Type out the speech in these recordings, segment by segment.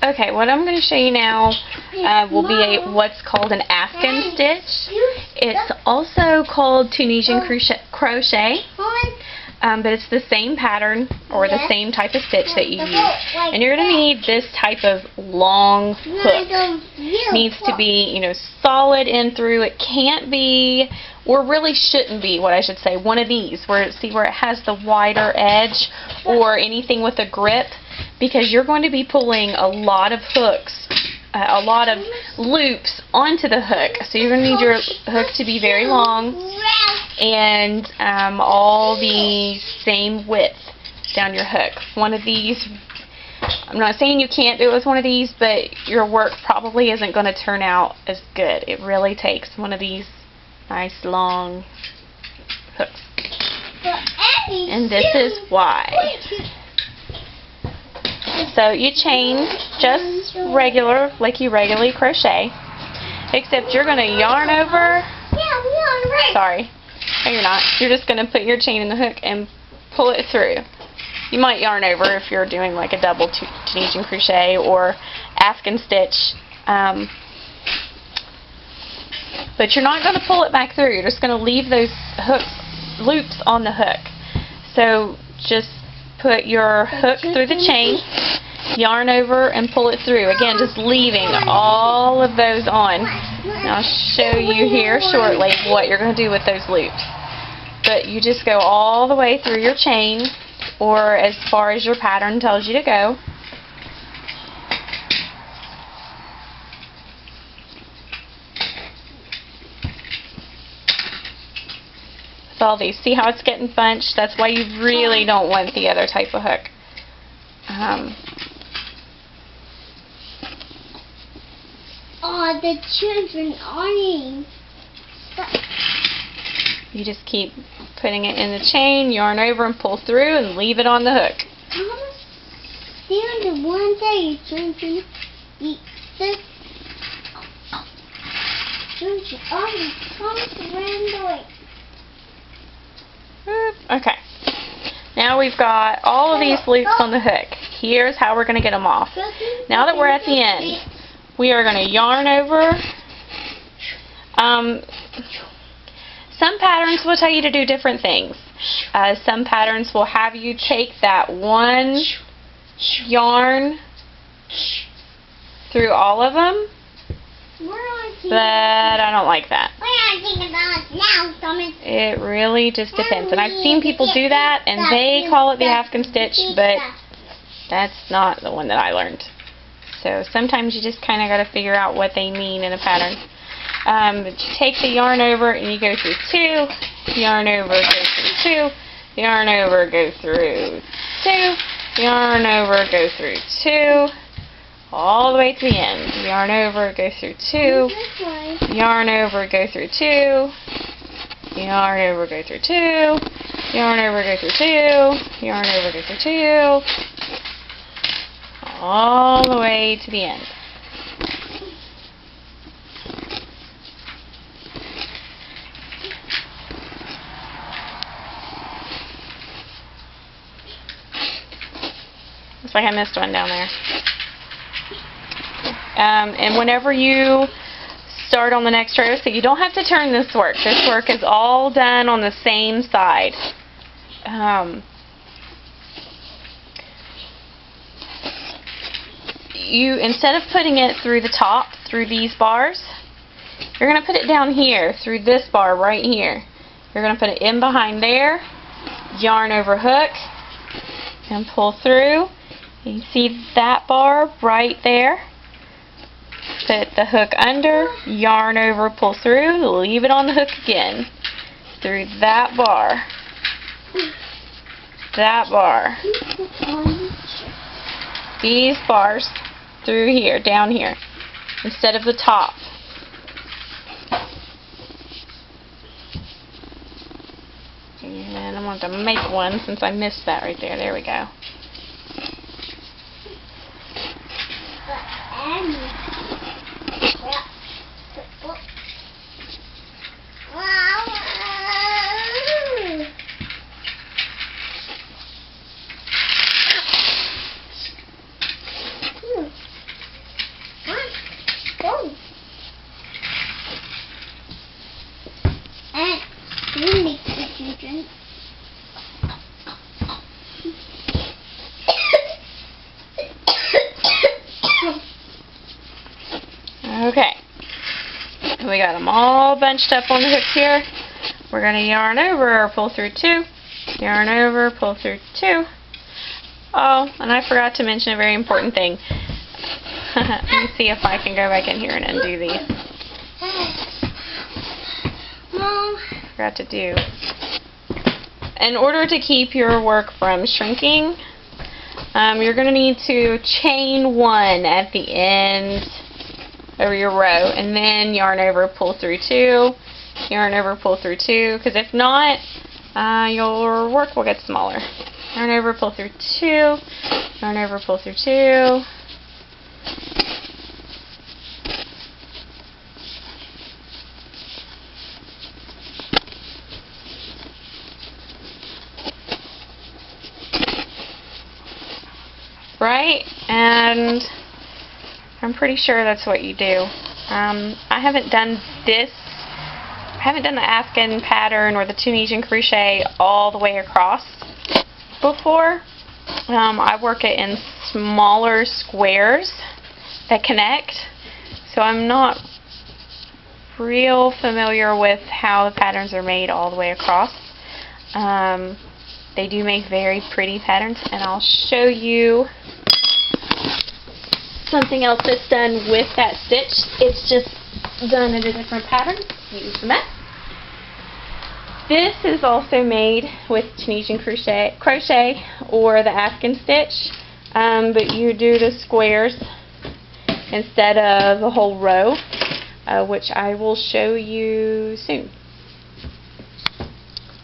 Okay, what I'm going to show you now will be what's called an Afghan stitch. It's also called Tunisian crochet, but it's the same pattern or the same type of stitch that you use. And you're going to need this type of long hook. It needs to be, solid in through. It can't be, or really shouldn't be, what I should say, one of these where it has the wider edge or anything with a grip, because you're going to be pulling a lot of hooks, a lot of loops onto the hook. So you're going to need your hook to be very long and all the same width down your hook. One of these, I'm not saying you can't do it with one of these, but your work probably isn't going to turn out as good. It really takes one of these nice long hooks. And this is why. So you chain just regular, like you regularly crochet, except you're going to yarn over. Sorry, no you're not. You're just going to put your chain in the hook and pull it through. You might yarn over if you're doing like a double Tunisian crochet or Afghan stitch, but you're not going to pull it back through. You're just going to leave those loops on the hook. So just put your hook through the chain, yarn over, and pull it through. Again, just leaving all of those on. And I'll show you here shortly what you're going to do with those loops. But you just go all the way through your chain, or as far as your pattern tells you to go. All these. See how it's getting bunched? That's why you really don't want the other type of hook. The children are. You just keep putting it in the chain, yarn over and pull through, and leave it on the hook. The one day children eat this. Okay, now we've got all of these loops on the hook. Here's how we're going to get them off. Now that we're at the end, we are going to yarn over. Some patterns will tell you to do different things. Some patterns will have you take that one yarn through all of them, but I don't like that. It really just depends. And I've seen people do that, and they call it the Afghan stitch, but that's not the one that I learned. So sometimes you just kind of got to figure out what they mean in a pattern. But you take the yarn over and you go through 2, yarn over, go through 2, yarn over, go through 2, yarn over, go through 2, all the way to the end. Yarn over, go through 2, yarn over, go through 2, yarn over, go through 2, yarn over, go through 2, yarn over, go through 2, all the way to the end. Looks like I missed one down there. And whenever you start on the next row, so you don't have to turn this work. This work is all done on the same side. You, instead of putting it through the top, through these bars, you're going to put it down here, through this bar right here. You're going to put it in behind there, yarn over hook, and pull through. You see that bar right there? Put the hook under, yarn over, pull through, leave it on the hook again. Through that bar. That bar. These bars through here, down here, instead of the top. And I'm going to make one since I missed that right there. There we go. Okay, we got them all bunched up on the hooks here. We're going to yarn over or pull through 2, yarn over, pull through 2. Oh, and I forgot to mention a very important thing. Let me see if I can go back in here and undo these. Forgot to do. In order to keep your work from shrinking, you're going to need to chain 1 at the end over your row, and then yarn over, pull through 2, yarn over, pull through 2, because if not, your work will get smaller. Yarn over, pull through 2, yarn over, pull through 2. Right, and I'm pretty sure that's what you do. I haven't done this. I haven't done the Afghan pattern or the Tunisian crochet all the way across before. I work it in smaller squares that connect, so I'm not real familiar with how the patterns are made all the way across. They do make very pretty patterns, and I'll show you something else that's done with that stitch. It's just done in a different pattern. Use the mat. This is also made with Tunisian crochet or the Afghan stitch, but you do the squares instead of a whole row, which I will show you soon.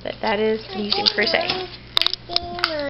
But that is Tunisian crochet.